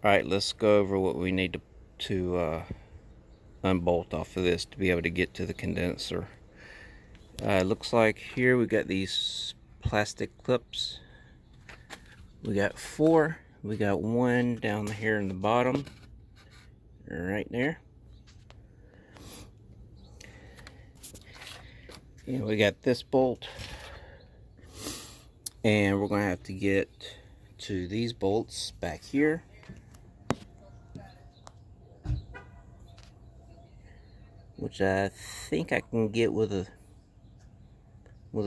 Alright, let's go over what we need to unbolt off of this to be able to get to the condenser. Looks like here we got these plastic clips. We got 4. We got 1 down here in the bottom, right there. And we got this bolt. And we're going to have to get to these bolts back here. Which I think I can get with a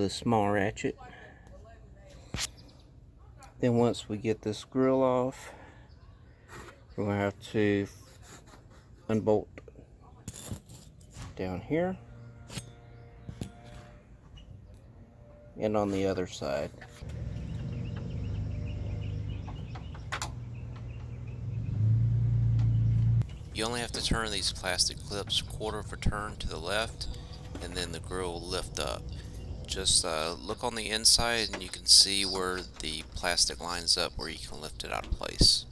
small ratchet. Then once we get this grill off, we're going to have to unbolt down here and on the other side. You only have to turn these plastic clips 1/4 of a turn to the left, and then the grill will lift up. Just look on the inside and you can see where the plastic lines up where you can lift it out of place.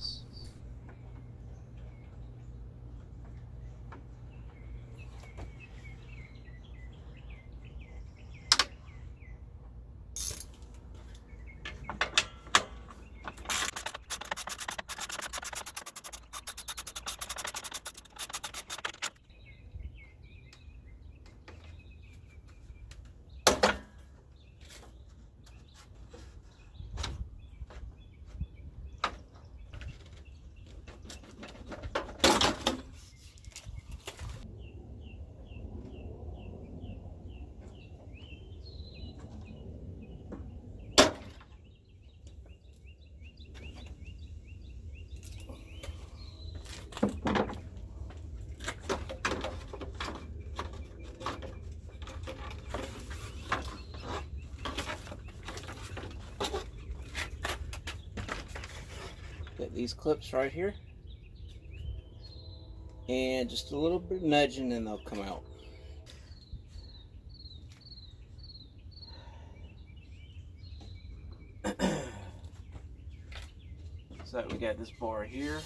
Got these clips right here, and just a little bit of nudging and they'll come out. So we got this bar here,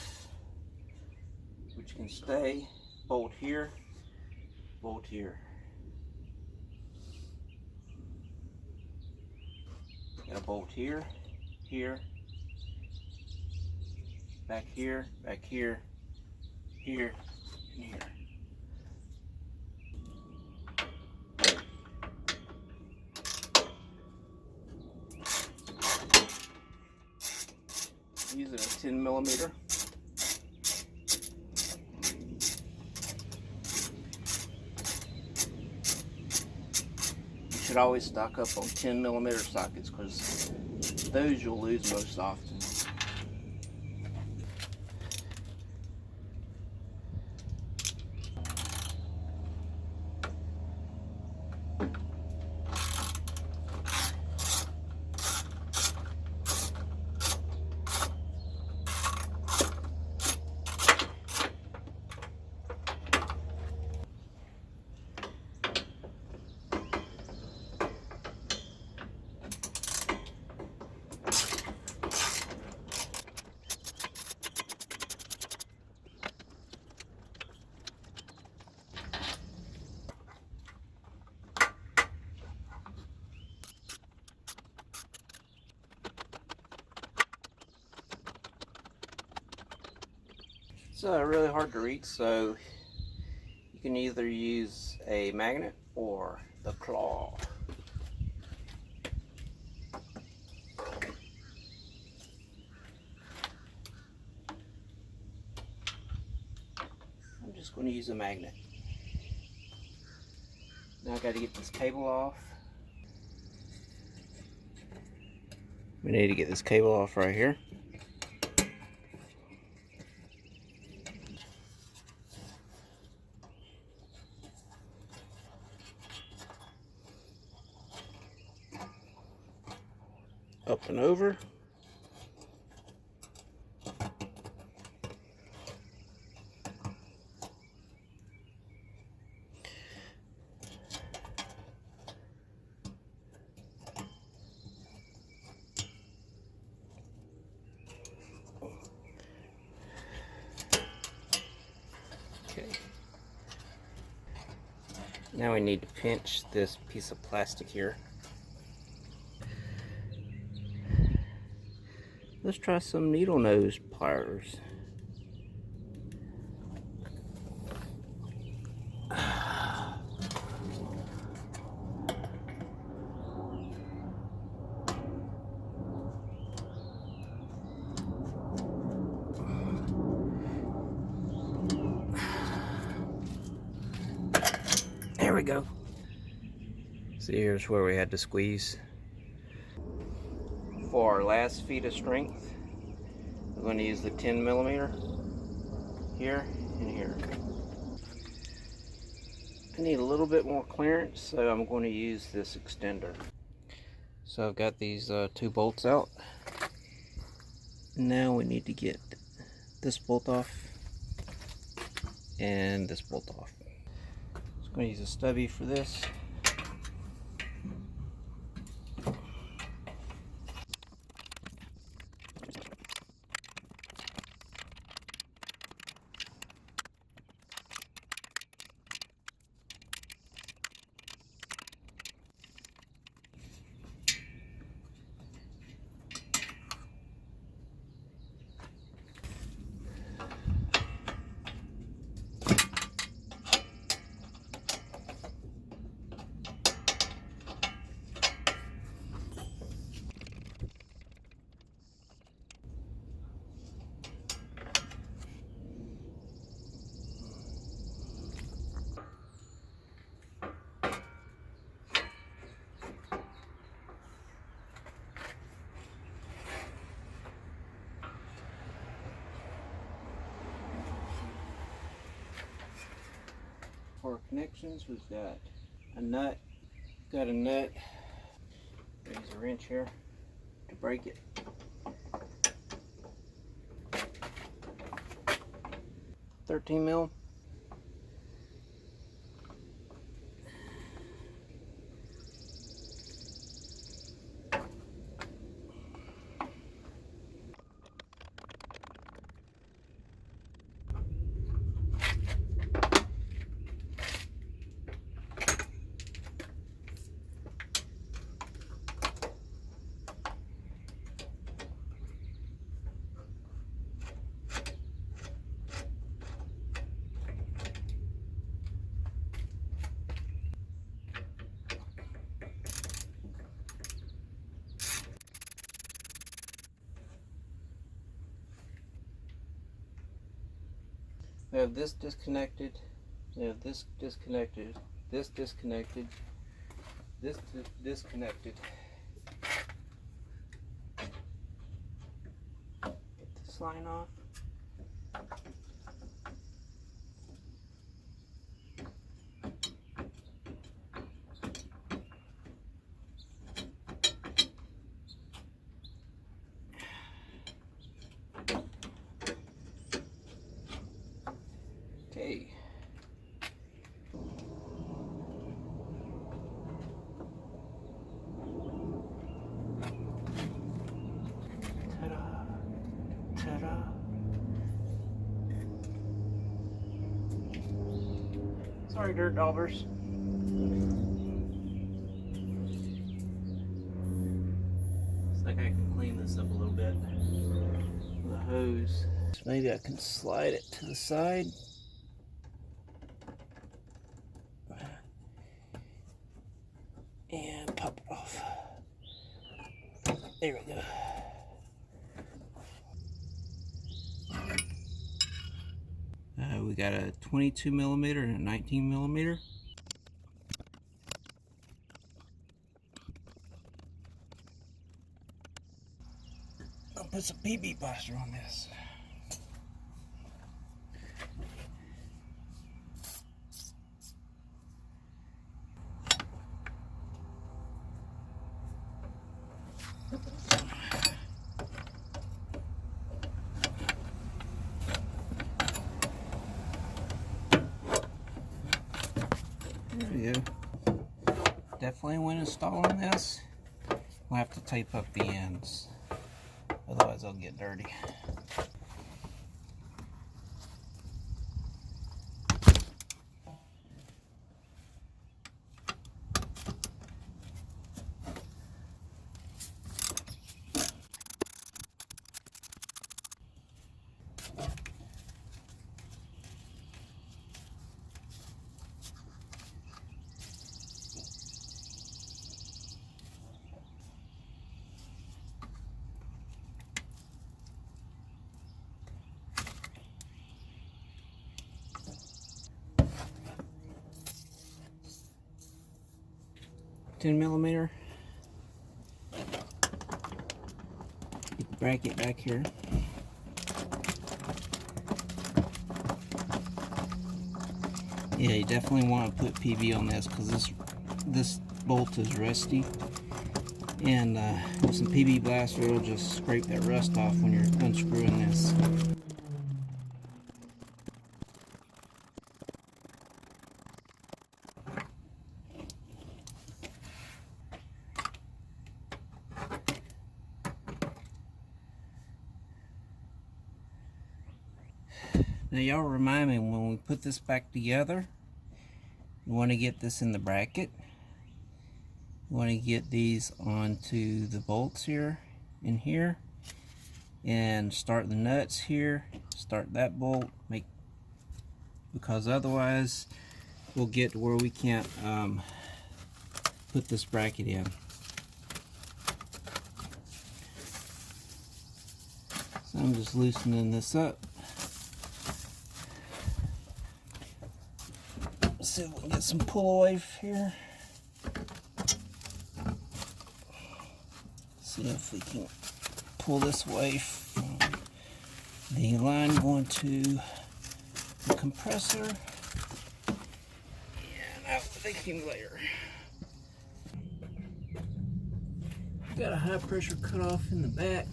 which can stay, bolt here, bolt here. Got a bolt here, here, back here, here, and here. Using a 10mm. You should always stock up on 10mm sockets because those you'll lose most often. It's really hard to reach, so you can either use a magnet or the claw. I'm just going to use a magnet. Now I got to get this cable off. We need to get this cable off right here. Up and over. Now we need to pinch this piece of plastic here. Let's try some needle nose pliers. There we go. See, here's where we had to squeeze. For our last feet of strength, we're going to use the 10mm here and here. I need a little bit more clearance, so I'm going to use this extender. So I've got these two bolts out. Now we need to get this bolt off and this bolt off. I'm going to use a stubby for this. For connections, we've got a nut. There's a wrench here to break it. 13mm. We have this disconnected, we have this disconnected, this disconnected, this disconnected. Get this line off. Okay. Ta-da! Ta-da! Sorry, dirt daubers. Looks like I can clean this up a little bit with a hose. So maybe I can slide it to the side. And pop it off. There we go. We got a 22mm and a 19mm. I'll put some PB plaster on this. There we go. Definitely when installing this, we'll have to tape up the ends. Otherwise they'll get dirty. 10mm. Bracket back here. Yeah, you definitely want to put PV on this because this bolt is rusty, and with some PV blaster it'll just scrape that rust off when you're unscrewing this. Now y'all remind me, when we put this back together, you want to get this in the bracket. You want to get these onto the bolts here and here, and start the nuts here, start that bolt, because otherwise we'll get to where we can't put this bracket in. So I'm just loosening this up. See if we can get some pull away here. See if we can pull this away from the line going to the compressor and out the accumulator. Got a high pressure cutoff in the back.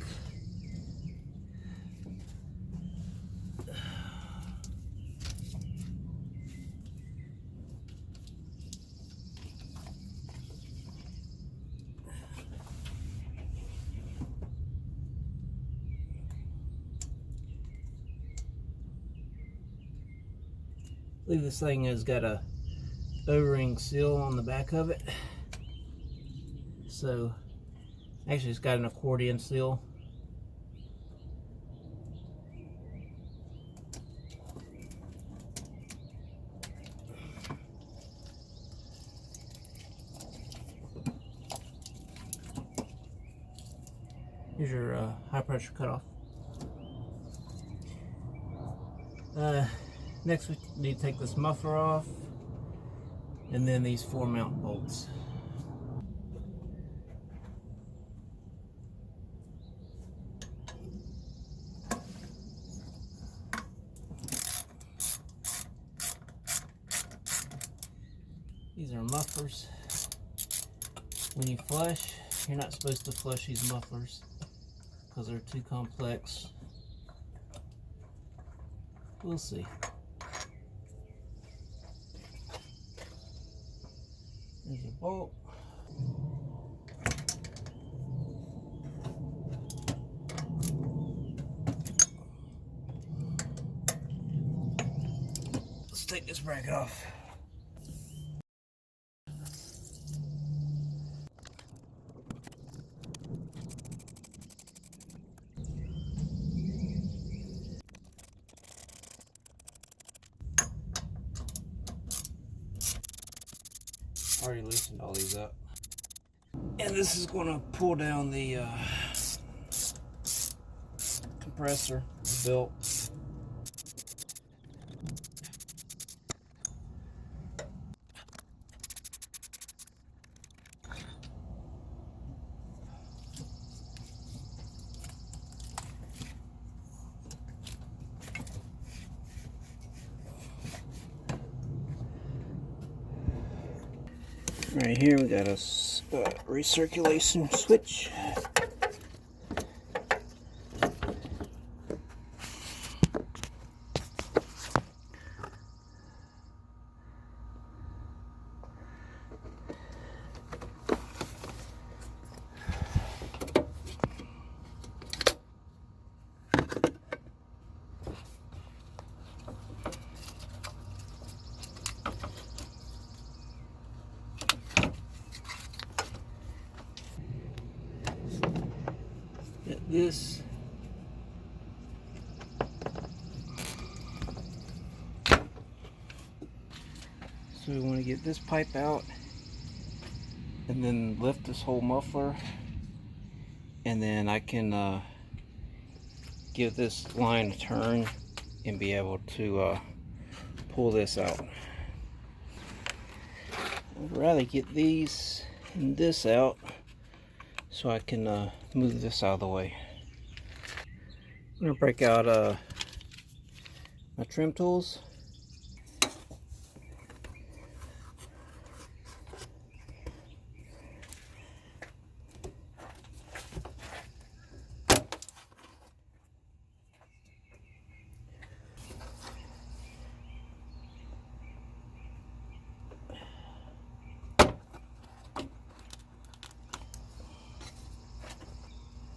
I believe this thing has got a O-ring seal on the back of it. So actually it's got an accordion seal. Here's your high pressure cutoff. Next we need to take this muffler off, and then these 4 mount bolts. These are mufflers. When you flush, you're not supposed to flush these mufflers because they're too complex. We'll see. There's a bolt. Let's take this bracket off. Already loosened all these up, and this is going to pull down the compressor belt. Right here we got a recirculation switch. This so we want to get this pipe out and then lift this whole muffler, and then I can give this line a turn and be able to pull this out. I'd rather get these this out so I can move this out of the way. I'm gonna break out my trim tools.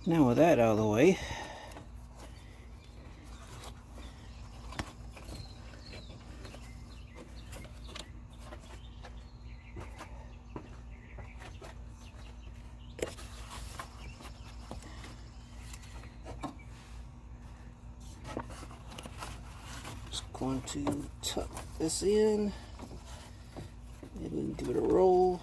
Now with that out of the way, just going to tuck this in. Maybe we can give it a roll.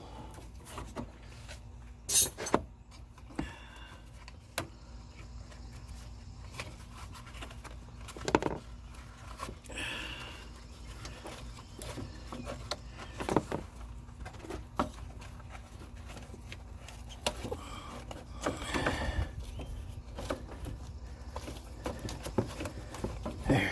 There.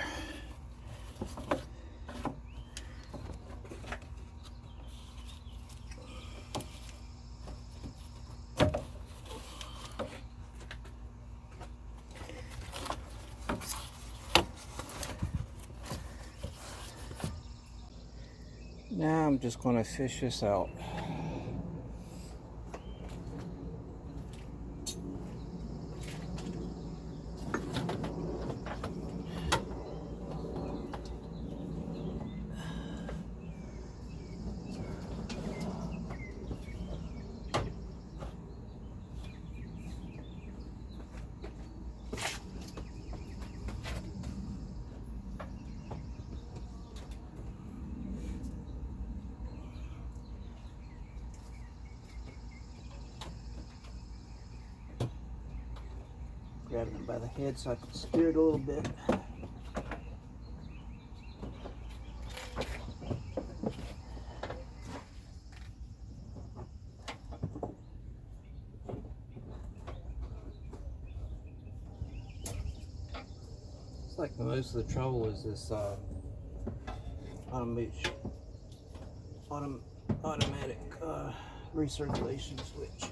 Now I'm just going to fish this out. Grabbing it by the head so I can steer it a little bit. It's like most of the trouble is this automatic recirculation switch.